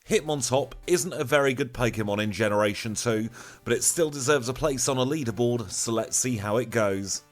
Hitmontop isn't a very good Pokemon in Generation 2, but it still deserves a place on a leaderboard, so let's see how it goes.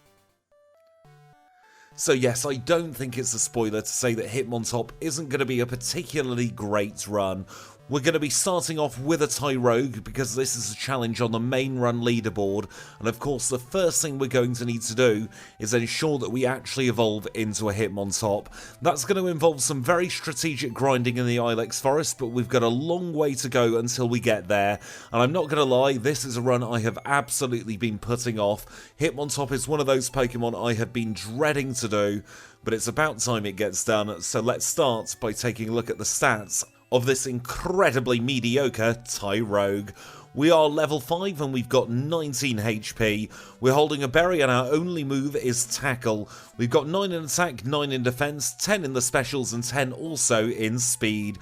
So yes, I don't think it's a spoiler to say that Hitmontop isn't going to be a particularly great run. We're going to be starting off with a Tyrogue because this is a challenge on the main run leaderboard, and of course the first thing we're going to need to do is ensure that we actually evolve into a Hitmontop. That's going to involve some very strategic grinding in the Ilex Forest, but we've got a long way to go until we get there, and I'm not going to lie, this is a run I have absolutely been putting off. Hitmontop is one of those Pokemon I have been dreading to do, but it's about time it gets done, so let's start by taking a look at the stats of this incredibly mediocre Tyrogue. We are level 5 and we've got 19 HP. We're holding a berry and our only move is Tackle. We've got 9 in attack, 9 in defense, 10 in the specials and 10 also in speed.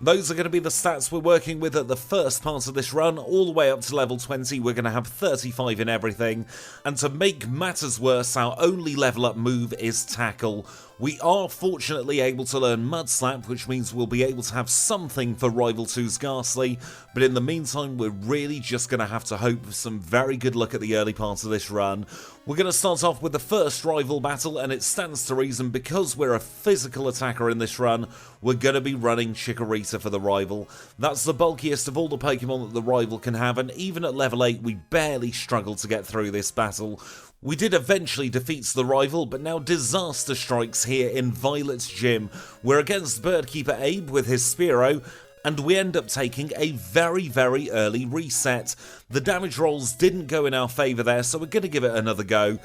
Those are going to be the stats we're working with at the first part of this run. All the way up to level 20, we're going to have 35 in everything. And to make matters worse, our only level up move is Tackle. We are fortunately able to learn Mud Slap, which means we'll be able to have something for Rival 2's Ghastly, but in the meantime we're really just going to have to hope for some very good luck at the early part of this run. We're going to start off with the first rival battle, and it stands to reason because we're a physical attacker in this run, we're going to be running Chikorita for the rival. That's the bulkiest of all the Pokemon that the rival can have, and even at level 8 we barely struggled to get through this battle. We did eventually defeat the rival, but now disaster strikes here in Violet's gym. We're against Birdkeeper Abe with his Spearow, and we end up taking a very early reset. The damage rolls didn't go in our favour there, so we're going to give it another go.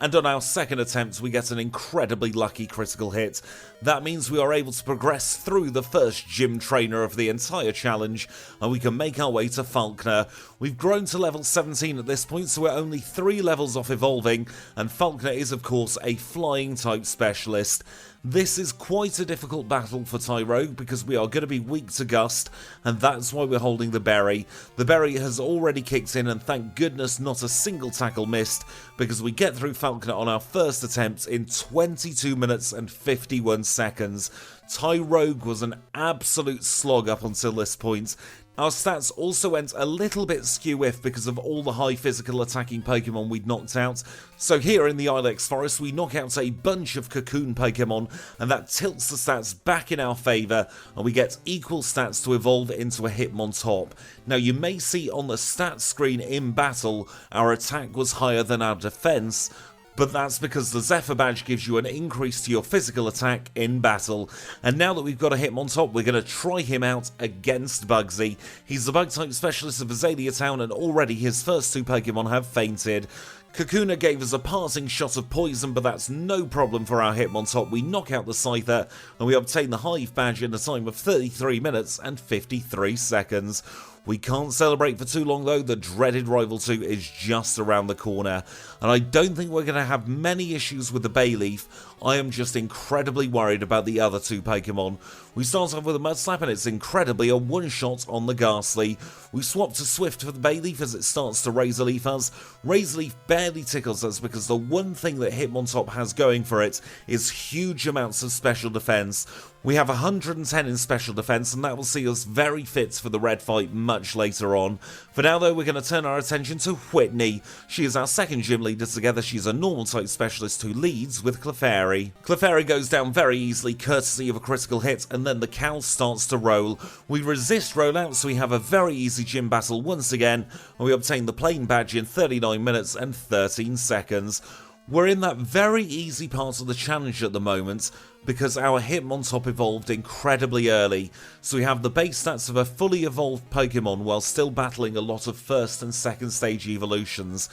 And on our second attempt we get an incredibly lucky critical hit. That means we are able to progress through the first gym trainer of the entire challenge, and we can make our way to Falkner. We've grown to level 17 at this point, so we're only 3 levels off evolving, and Falkner is of course a flying type specialist. This is quite a difficult battle for Tyrogue because we are going to be weak to Gust, and that's why we're holding the berry. The berry has already kicked in, and thank goodness not a single tackle missed, because we get through Falkner on our first attempt in 22 minutes and 51 seconds. Tyrogue was an absolute slog up until this point. Our stats also went a little bit skew-if because of all the high physical attacking Pokemon we'd knocked out. So here in the Ilex Forest we knock out a bunch of Cocoon Pokemon, and that tilts the stats back in our favour, and we get equal stats to evolve into a Hitmontop. Now you may see on the stats screen in battle our attack was higher than our defence, but that's because the Zephyr badge gives you an increase to your physical attack in battle. And now that we've got a Hitmontop, we're going to try him out against Bugsy. He's the Bug-type specialist of Azalea Town, and already his first 2 Pokemon have fainted. Kakuna gave us a passing shot of poison, but that's no problem for our Hitmontop. We knock out the Scyther, and we obtain the Hive badge in a time of 33 minutes and 53 seconds. We can't celebrate for too long though, the dreaded Rival 2 is just around the corner, and I don't think we're going to have many issues with the Bayleaf. I am just incredibly worried about the other 2 Pokemon. We start off with a Mud Slap, and it's incredibly a one-shot on the Ghastly. We swap to Swift for the Bayleaf as it starts to Razor Leaf us. Razor Leaf barely tickles us because the one thing that Hitmontop has going for it is huge amounts of special defense. We have 110 in special defense, and that will see us very fit for the red fight much later on. For now though, we're going to turn our attention to Whitney. She is our second gym leader together. She's a normal type specialist who leads with Clefairy. Clefairy goes down very easily courtesy of a critical hit, and then the cow starts to roll. We resist rollout, so we have a very easy gym battle once again, and we obtain the plain badge in 39 minutes and 13 seconds. We're in that very easy part of the challenge at the moment because our Hitmontop evolved incredibly early, so we have the base stats of a fully evolved Pokemon while still battling a lot of first and second stage evolutions.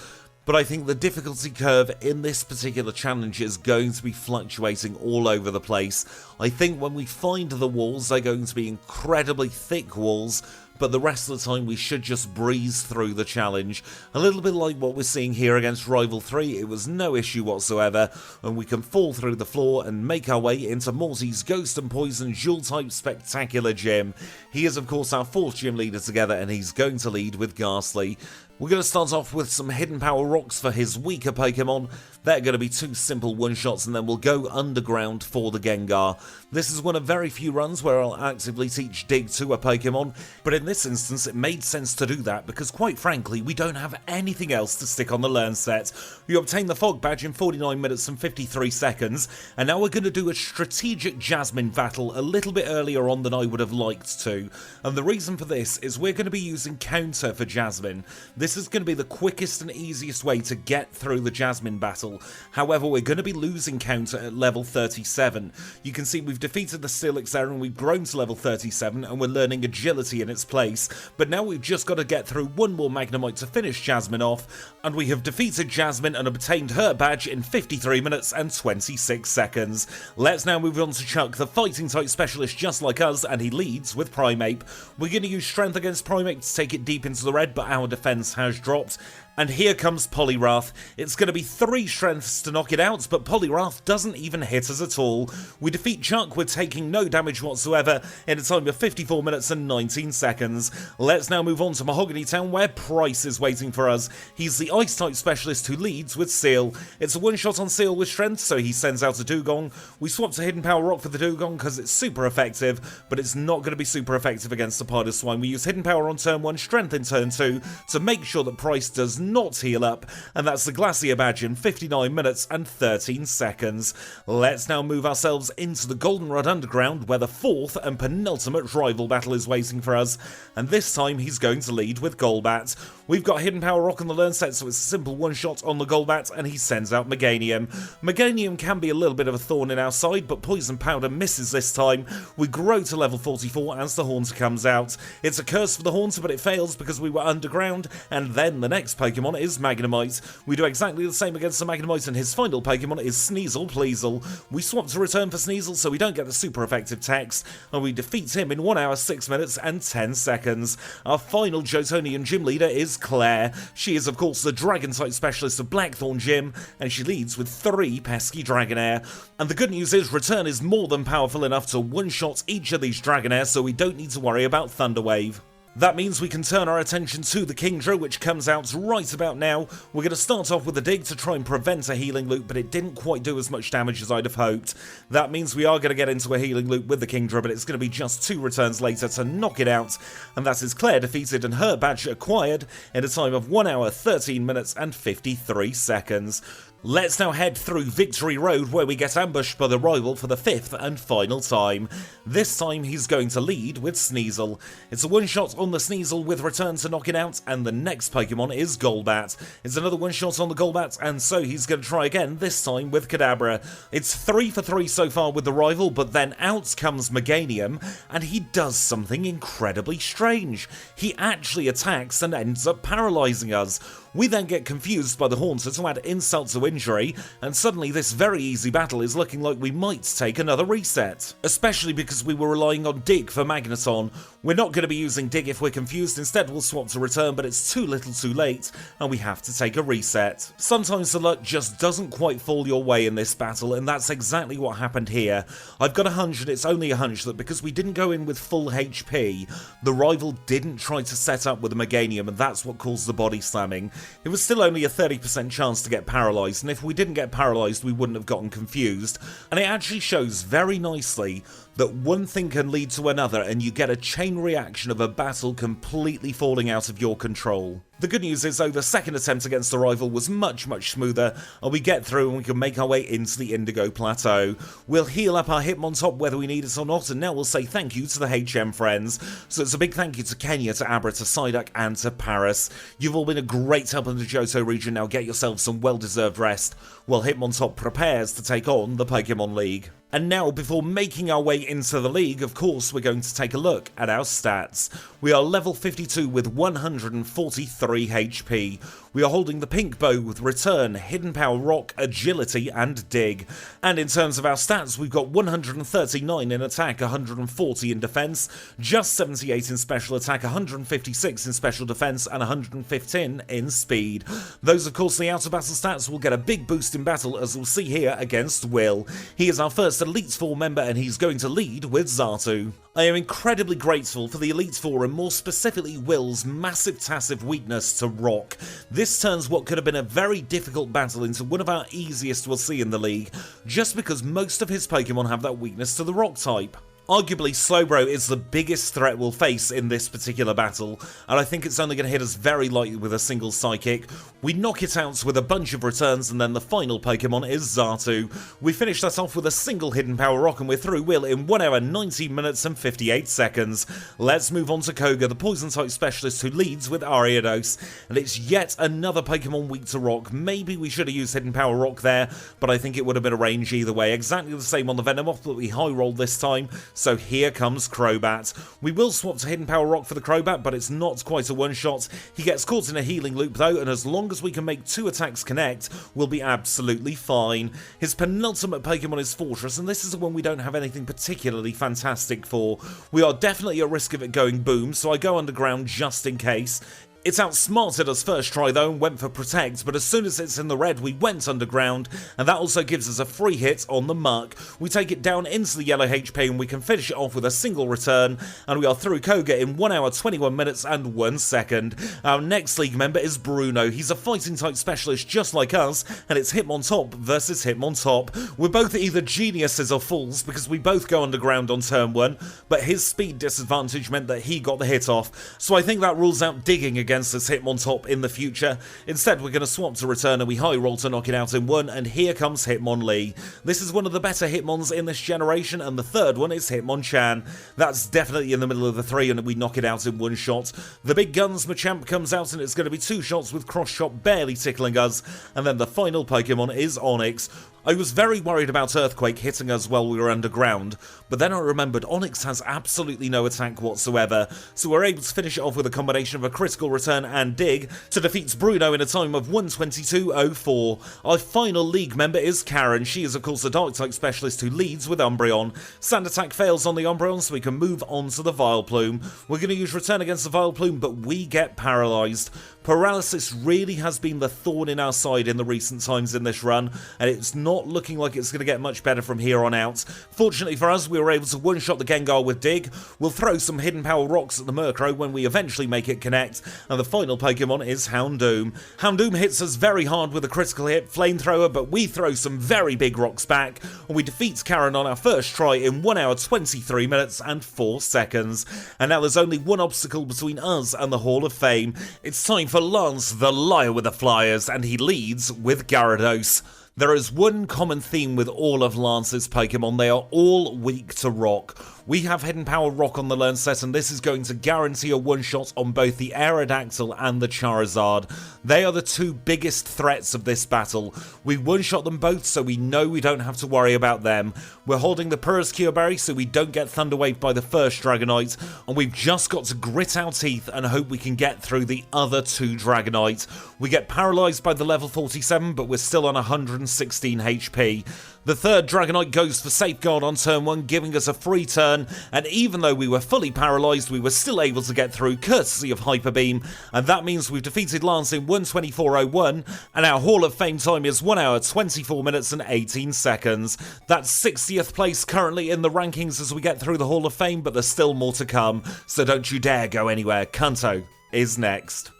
But I think the difficulty curve in this particular challenge is going to be fluctuating all over the place. I think when we find the walls, they're going to be incredibly thick walls, but the rest of the time we should just breeze through the challenge. A little bit like what we're seeing here against Rival 3, it was no issue whatsoever, and we can fall through the floor and make our way into Morty's Ghost and Poison Dual-type Spectacular Gym. He is of course our 4th gym leader together, and he's going to lead with Ghastly. We're going to start off with some hidden power rocks for his weaker Pokemon. They're going to be 2 simple one-shots, and then we'll go underground for the Gengar. This is one of very few runs where I'll actively teach Dig to a Pokemon, but in this instance it made sense to do that because quite frankly we don't have anything else to stick on the learn set. We obtained the Fog Badge in 49 minutes and 53 seconds, and now we're going to do a strategic Jasmine battle a little bit earlier on than I would have liked to. And the reason for this is we're going to be using Counter for Jasmine. This is going to be the quickest and easiest way to get through the Jasmine battle. However, we're going to be losing Counter at level 37. You can see we've defeated the Steelix there and we've grown to level 37 and we're learning Agility in its place. But now we've just got to get through one more Magnemite to finish Jasmine off, and we have defeated Jasmine and obtained her badge in 53 minutes and 26 seconds. Let's now move on to Chuck, the fighting type specialist just like us, and he leads with Primeape. We're going to use Strength against Primeape to take it deep into the red, but our defense has dropped. And here comes Poliwrath. It's going to be 3 strengths to knock it out, but Poliwrath doesn't even hit us at all. We defeat Chuck with taking no damage whatsoever in a time of 54 minutes and 19 seconds. Let's now move on to Mahogany Town, where Price is waiting for us. He's the Ice-type specialist who leads with Seal. It's a one-shot on Seal with strength, so he sends out a Dugong. We swap to Hidden Power Rock for the Dugong because it's super effective, but it's not going to be super effective against the Parduswine. We use Hidden Power on turn 1, Strength in turn 2 to make sure that Price does not heal up, and that's the Glacier Badge in 59 minutes and 13 seconds. Let's now move ourselves into the Goldenrod Underground, where the 4th and penultimate rival battle is waiting for us, and this time he's going to lead with Golbat. We've got Hidden Power Rock on the learn set, so it's a simple one-shot on the Golbat, and he sends out Meganium. Meganium can be a little bit of a thorn in our side, but Poison Powder misses this time. We grow to level 44 as the Haunter comes out. It's a curse for the Haunter, but it fails because we were underground, and then the next Pokemon is Magnemite. We do exactly the same against the Magnemite, and his final Pokemon is Sneasel Pleasel. We swap to return for Sneasel so we don't get the super effective text, and we defeat him in 1 hour, 6 minutes and 10 seconds. Our final Jotonian gym leader is Claire. She is of course the Dragon-type specialist of Blackthorn Gym, and she leads with 3 pesky Dragonair. And the good news is Return is more than powerful enough to one-shot each of these Dragonair, so we don't need to worry about Thunder Wave. That means we can turn our attention to the Kingdra, which comes out right about now. We're going to start off with a Dig to try and prevent a healing loop, but it didn't quite do as much damage as I'd have hoped. That means we are going to get into a healing loop with the Kingdra, but it's going to be just 2 returns later to knock it out. And that is Claire defeated and her badge acquired in a time of 1 hour, 13 minutes and 53 seconds. Let's now head through Victory Road, where we get ambushed by the rival for the 5th and final time. This time he's going to lead with Sneasel. It's a one-shot on the Sneasel with return to knock it out, and the next Pokemon is Golbat. It's another one-shot on the Golbat, and so he's going to try again, this time with Kadabra. It's 3 for 3 so far with the rival, but then out comes Meganium, and he does something incredibly strange. He actually attacks and ends up paralysing us. We then get confused by the Haunter to add insult to injury, and suddenly this very easy battle is looking like we might take another reset. Especially because we were relying on Dig for Magneton. We're not going to be using Dig if we're confused, instead we'll swap to Return, but it's too little too late, and we have to take a reset. Sometimes the luck just doesn't quite fall your way in this battle, and that's exactly what happened here. I've got a hunch, and it's only a hunch, that because we didn't go in with full HP, the rival didn't try to set up with a Meganium, and that's what caused the body slamming. It was still only a 30% chance to get paralysed, and if we didn't get paralysed we wouldn't have gotten confused, and it actually shows very nicely that one thing can lead to another and you get a chain reaction of a battle completely falling out of your control. The good news is though, the second attempt against the rival was much smoother, and we get through and we can make our way into the Indigo Plateau. We'll heal up our Hitmontop whether we need it or not, and now we'll say thank you to the HM friends. So it's a big thank you to Kenya, to Abra, to Psyduck and to Paris. You've all been a great help in the Johto region, now get yourselves some well-deserved rest, while Hitmontop prepares to take on the Pokemon League. And now, before making our way into the league, of course, we're going to take a look at our stats. We are level 52 with 143 HP. We are holding the pink bow with Return, Hidden Power Rock, Agility and Dig. And in terms of our stats, we've got 139 in attack, 140 in defense, just 78 in special attack, 156 in special defense, and 115 in speed. Those, of course, the out-of-battle stats will get a big boost in battle, as we'll see here against Will. He is our first Elite Four member, and he's going to lead with Xatu. I am incredibly grateful for the Elite Four and more specifically Will's massive tassive weakness to rock. This turns what could have been a very difficult battle into one of our easiest we'll see in the league, just because most of his Pokemon have that weakness to the rock type. Arguably, Slowbro is the biggest threat we'll face in this particular battle, and I think it's only going to hit us very lightly with a single Psychic. We knock it out with a bunch of returns, and then the final Pokemon is Xatu. We finish that off with a single Hidden Power Rock, and we're through Will in 1 hour, 19 minutes and 58 seconds. Let's move on to Koga, the Poison-type specialist who leads with Ariados, and it's yet another Pokemon weak to Rock. Maybe we should have used Hidden Power Rock there, but I think it would have been a range either way. Exactly the same on the Venomoth, but we high-rolled this time. So here comes Crobat. We will swap to Hidden Power Rock for the Crobat, but it's not quite a one-shot. He gets caught in a healing loop though, and as long as we can make 2 attacks connect, we'll be absolutely fine. His penultimate Pokemon is Fortress, and this is the one we don't have anything particularly fantastic for. We are definitely at risk of it going boom, so I go underground just in case. It's outsmarted us first try though and went for Protect, but as soon as it's in the red we went underground, and that also gives us a free hit on the Muck. We take it down into the yellow HP and we can finish it off with a single return, and we are through Koga in 1 hour 21 minutes and 1 second. Our next league member is Bruno. He's a fighting type specialist just like us, and it's Hitmontop versus Hitmontop. We're both either geniuses or fools because we both go underground on turn 1, but his speed disadvantage meant that he got the hit off, so I think that rules out digging against this Hitmontop in the future. Instead, we're going to swap to return and we high roll to knock it out in 1, and here comes Hitmonlee. This is one of the better Hitmons in this generation, and the third one is Hitmonchan. That's definitely in the middle of the 3, and we knock it out in 1 shot. The big guns Machamp comes out, and it's going to be 2 shots with Cross Shot barely tickling us, and then the final Pokemon is Onix. I was very worried about Earthquake hitting us while we were underground, but then I remembered Onix has absolutely no attack whatsoever, so we're able to finish it off with a combination of a critical return and dig to defeat Bruno in a time of 1:22.04. Our final league member is Karen. She is of course a Dark-type specialist who leads with Umbreon. Sand attack fails on the Umbreon, so we can move on to the Vileplume. We're going to use return against the Vileplume, but we get paralysed. Paralysis really has been the thorn in our side in the recent times in this run, and it's not looking like it's going to get much better from here on out. Fortunately for us, we were able to one-shot the Gengar with Dig. We'll throw some Hidden Power Rocks at the Murkrow when we eventually make it connect, and the final Pokemon is Houndoom. Houndoom hits us very hard with a critical hit, Flamethrower, but we throw some very big rocks back, and we defeat Karen on our first try in 1 hour 23 minutes and 4 seconds. And now there's only one obstacle between us and the Hall of Fame. It's time for Lance, the Liar with the Flyers, and he leads with Gyarados. There is one common theme with all of Lance's Pokemon: they are all weak to Rock. We have Hidden Power Rock on the learn set, and this is going to guarantee a one-shot on both the Aerodactyl and the Charizard. They are the 2 biggest threats of this battle. We one-shot them both, so we know we don't have to worry about them. We're holding the Purus Cure Berry so we don't get Thunder Waved by the first Dragonite, and we've just got to grit our teeth and hope we can get through the other 2 Dragonite. We get paralysed by the level 47, but we're still on 116 HP. The third Dragonite goes for Safeguard on turn 1, giving us a free turn, and even though we were fully paralysed, we were still able to get through courtesy of Hyper Beam, and that means we've defeated Lance in 1:24.01, and our Hall of Fame time is 1 hour 24 minutes and 18 seconds. That's 60th place currently in the rankings as we get through the Hall of Fame, but there's still more to come, so don't you dare go anywhere. Kanto is next.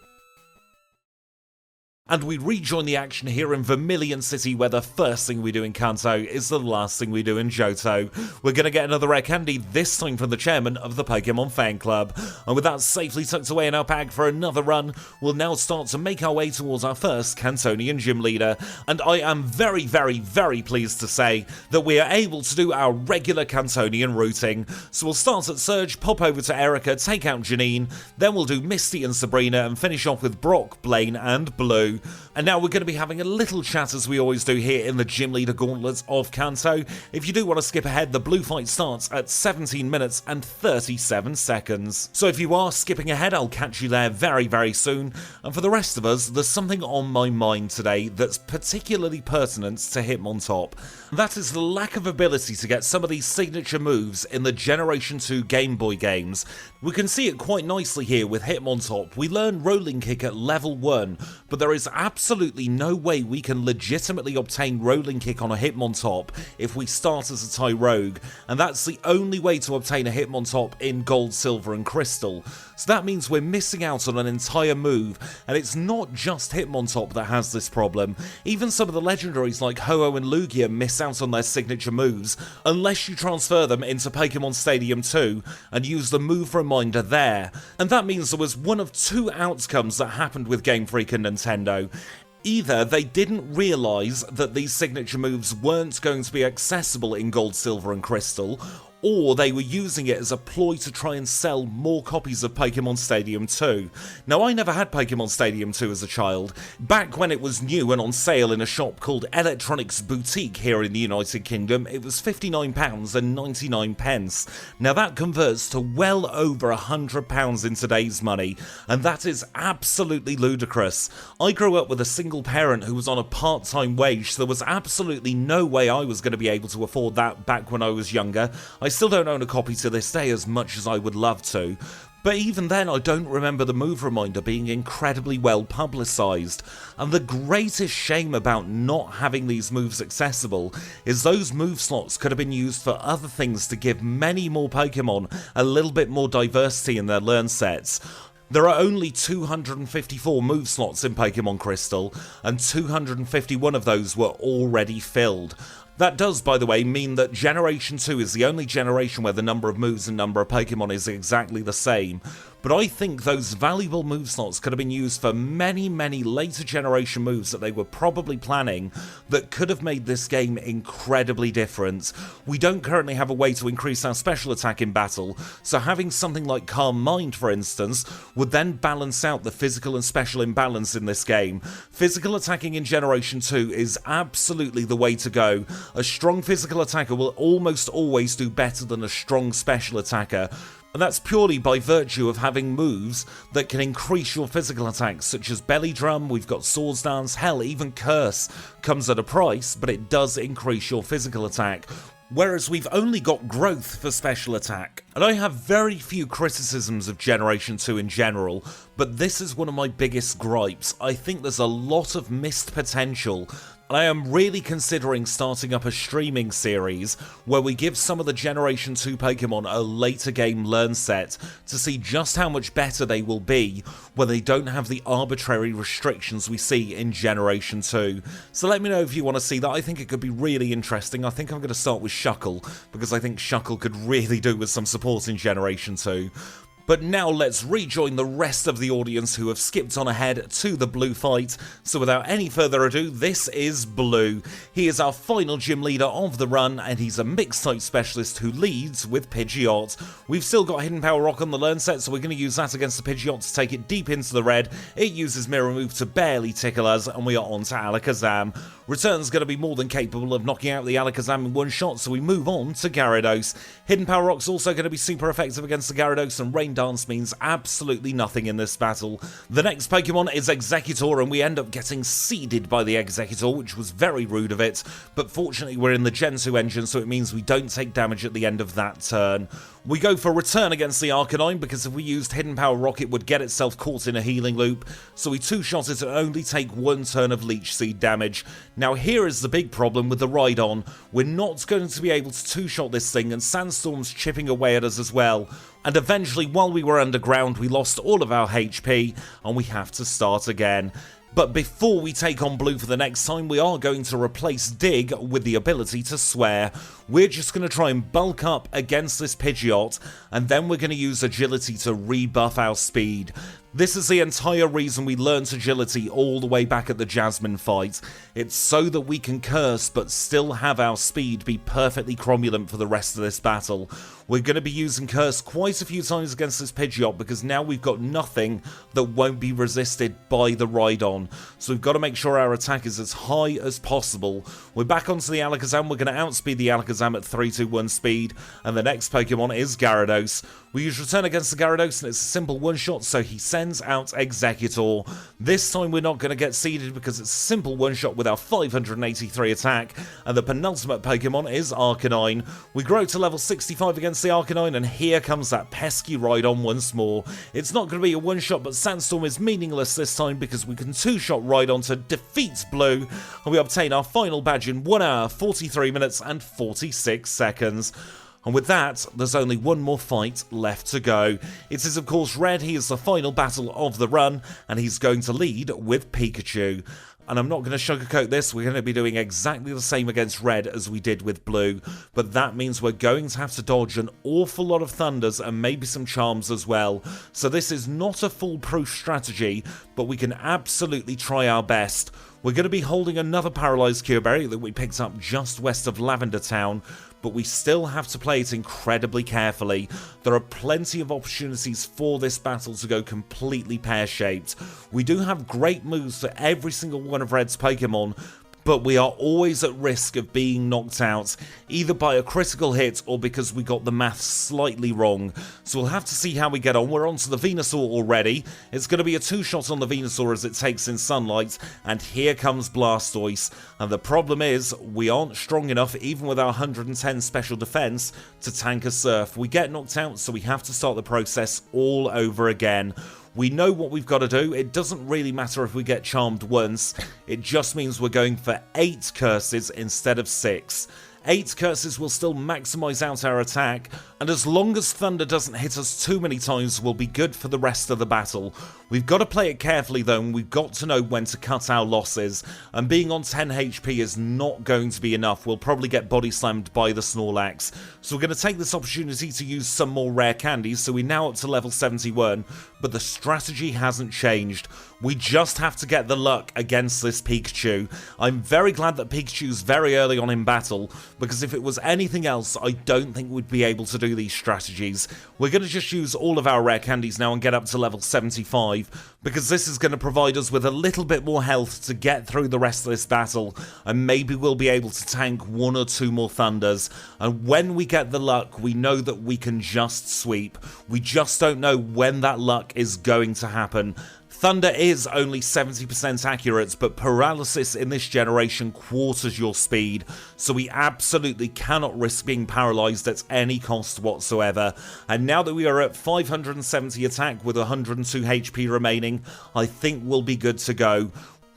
And we rejoin the action here in Vermilion City, where the first thing we do in Kanto is the last thing we do in Johto. We're going to get another rare candy, this time from the chairman of the Pokemon Fan Club. And with that safely tucked away in our bag for another run, we'll now start to make our way towards our first Cantonian gym leader. And I am very, very, very pleased to say that we are able to do our regular Cantonian routing. So we'll start at Surge, pop over to Erica, take out Janine, then we'll do Misty and Sabrina, and finish off with Brock, Blaine, and Blue. And now we're going to be having a little chat as we always do here in the Gym Leader Gauntlet of Kanto. If you do want to skip ahead, the blue fight starts at 17 minutes and 37 seconds. So if you are skipping ahead, I'll catch you there very, very soon. And for the rest of us, there's something on my mind today that's particularly pertinent to Hitmontop. That is the lack of ability to get some of these signature moves in the Generation 2 Game Boy games. We can see it quite nicely here with Hitmontop. We learn Rolling Kick at level 1, but there is is absolutely no way we can legitimately obtain Rolling Kick on a Hitmontop if we start as a Tyrogue, and that's the only way to obtain a Hitmontop in Gold, Silver and Crystal. So that means we're missing out on an entire move, and it's not just Hitmontop that has this problem. Even some of the legendaries like Ho-Oh and Lugia miss out on their signature moves unless you transfer them into Pokémon Stadium 2 and use the move reminder there. And that means there was one of two outcomes that happened with Game Freak and Nintendo. Either they didn't realise that these signature moves weren't going to be accessible in Gold, Silver and Crystal, or they were using it as a ploy to try and sell more copies of Pokémon Stadium 2. Now, I never had Pokémon Stadium 2 as a child. Back when it was new and on sale in a shop called Electronics Boutique here in the United Kingdom, it was £59.99. Now, that converts to well over £100 in today's money, and that is absolutely ludicrous. I grew up with a single parent who was on a part-time wage, so there was absolutely no way I was going to be able to afford that back when I was younger. I still don't own a copy to this day as much as I would love to, but even then I don't remember the move reminder being incredibly well publicised. And the greatest shame about not having these moves accessible is those move slots could have been used for other things to give many more Pokemon a little bit more diversity in their learn sets. There are only 254 move slots in Pokémon Crystal, and 251 of those were already filled. That does, by the way, mean that Generation 2 is the only generation where the number of moves and number of Pokemon is exactly the same, but I think those valuable move slots could have been used for many, many later generation moves that they were probably planning that could have made this game incredibly different. We don't currently have a way to increase our special attack in battle, so having something like Calm Mind, for instance, would then balance out the physical and special imbalance in this game. Physical attacking in Generation 2 is absolutely the way to go. A strong physical attacker will almost always do better than a strong special attacker, and that's purely by virtue of having moves that can increase your physical attacks, such as Belly Drum, we've got Swords Dance, hell, even Curse comes at a price, but it does increase your physical attack. Whereas we've only got growth for special attack. And I have very few criticisms of Generation 2 in general, but this is one of my biggest gripes. I think there's a lot of missed potential. I am really considering starting up a streaming series where we give some of the Generation 2 Pokemon a later game learn set to see just how much better they will be when they don't have the arbitrary restrictions we see in Generation 2. So let me know if you want to see that. I think it could be really interesting. I think I'm going to start with Shuckle, because I think Shuckle could really do with some support in Generation 2. But now let's rejoin the rest of the audience who have skipped on ahead to the Blue fight. So without any further ado, this is Blue. He is our final gym leader of the run, and he's a mixed type specialist who leads with Pidgeot. We've still got Hidden Power Rock on the learn set, so we're going to use that against the Pidgeot to take it deep into the red. It uses Mirror Move to barely tickle us, and we are on to Alakazam. Return's going to be more than capable of knocking out the Alakazam in one shot, so we move on to Gyarados. Hidden Power Rock's also going to be super effective against the Gyarados, and Rain Dance means absolutely nothing in this battle. The next Pokemon is Exeggutor, and we end up getting seeded by the Exeggutor, which was very rude of it, but fortunately we're in the Gen 2 engine, so it means we don't take damage at the end of that turn. We go for Return against the Arcanine, because if we used Hidden Power Rock it would get itself caught in a healing loop, so we two-shot it and only take one turn of Leech Seed damage. Now here is the big problem with the Rhydon. We're not going to be able to two-shot this thing, and Sandstorm's chipping away at us as well. And eventually, while we were underground, we lost all of our HP, and we have to start again. But before we take on Blue for the next time, we are going to replace Dig with the ability to Swear. We're just going to try and bulk up against this Pidgeot, and then we're going to use Agility to rebuff our speed. This is the entire reason we learnt Agility all the way back at the Jasmine fight. It's so that we can curse but still have our speed be perfectly cromulent for the rest of this battle. We're going to be using Curse quite a few times against this Pidgeot because now we've got nothing that won't be resisted by the Rhydon. So we've got to make sure our attack is as high as possible. We're back onto the Alakazam. We're going to outspeed the Alakazam at 3-2-1 speed. And the next Pokemon is Gyarados. We use Return against the Gyarados, and it's a simple one-shot, so he sends out Executor. This time we're not going to get seeded because it's a simple one-shot with our 583 attack, and the penultimate Pokemon is Arcanine. We grow to level 65 against the Arcanine, and here comes that pesky Rhydon once more. It's not going to be a one-shot, but Sandstorm is meaningless this time because we can two-shot Rhydon to defeat Blue, and we obtain our final badge in 1 hour, 43 minutes, and 46 seconds. And with that, there's only one more fight left to go. It is of course Red. He is the final battle of the run, and he's going to lead with Pikachu. And I'm not going to sugarcoat this, we're going to be doing exactly the same against Red as we did with Blue, but that means we're going to have to dodge an awful lot of Thunders and maybe some Charms as well. So this is not a foolproof strategy, but we can absolutely try our best. We're going to be holding another Paralyzed Cure Berry that we picked up just west of Lavender Town, but we still have to play it incredibly carefully. There are plenty of opportunities for this battle to go completely pear-shaped. We do have great moves for every single one of Red's Pokemon, but we are always at risk of being knocked out, either by a critical hit or because we got the maths slightly wrong. So we'll have to see how we get on. We're on to the Venusaur already. It's going to be a two-shot on the Venusaur as it takes in Sunlight, and here comes Blastoise. And the problem is, we aren't strong enough, even with our 110 special defense, to tank a Surf. We get knocked out, so we have to start the process all over again. We know what we've got to do. It doesn't really matter if we get charmed once. It just means we're going for 8 curses instead of 6. 8 curses will still maximise out our attack, and as long as Thunder doesn't hit us too many times, we'll be good for the rest of the battle. We've got to play it carefully though, and we've got to know when to cut our losses, and being on 10 HP is not going to be enough. We'll probably get body slammed by the Snorlax. So we're going to take this opportunity to use some more rare candies, so we're now up to level 71, but the strategy hasn't changed. We just have to get the luck against this Pikachu. I'm very glad that Pikachu's very early on in battle, because if it was anything else, I don't think we'd be able to do these strategies. We're going to just use all of our rare candies now and get up to level 75, because this is going to provide us with a little bit more health to get through the rest of this battle, and maybe we'll be able to tank 1 or 2 more Thunders. And when we get the luck, we know that we can just sweep. We just don't know when that luck is going to happen. Thunder is only 70% accurate, but Paralysis in this generation quarters your speed, so we absolutely cannot risk being paralysed at any cost whatsoever. And now that we are at 570 attack with 102 HP remaining, I think we'll be good to go.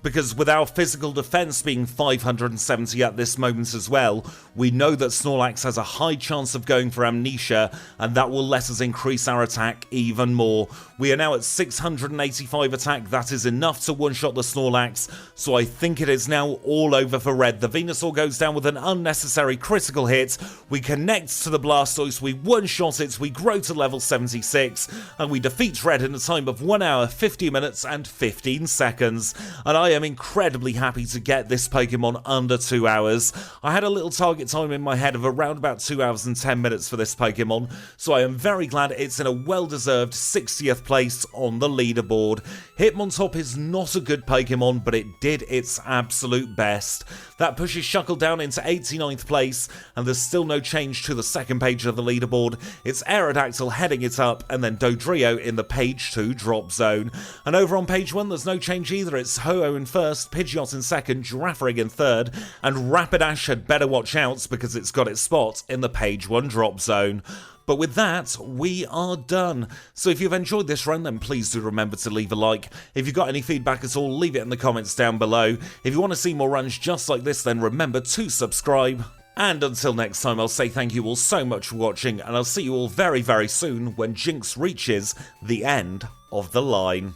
Because with our physical defense being 570 at this moment as well, we know that Snorlax has a high chance of going for Amnesia, and that will let us increase our attack even more. We are now at 685 attack, that is enough to one-shot the Snorlax, so I think it is now all over for Red. The Venusaur goes down with an unnecessary critical hit, we connect to the Blastoise, we one-shot it, we grow to level 76, and we defeat Red in a time of 1 hour, 50 minutes, and 15 seconds. And I am incredibly happy to get this Pokemon under 2 hours. I had a little target time in my head of around about 2 hours and 10 minutes for this Pokemon, so I am very glad it's in a well-deserved 60th place on the leaderboard. Hitmontop is not a good Pokemon, but it did its absolute best. That pushes Shuckle down into 89th place, and there's still no change to the second page of the leaderboard. It's Aerodactyl heading it up, and then Dodrio in the page 2 drop zone. And over on page 1, there's no change either. It's Ho-Oh in first, Pidgeot in second, Girafarig in third, and Rapidash had better watch out because it's got its spot in the page 1 drop zone. But with that, we are done. So if you've enjoyed this run, then please do remember to leave a like. If you've got any feedback at all, leave it in the comments down below. If you want to see more runs just like this, then remember to subscribe. And until next time, I'll say thank you all so much for watching, and I'll see you all very, very soon when Jinx reaches the end of the line.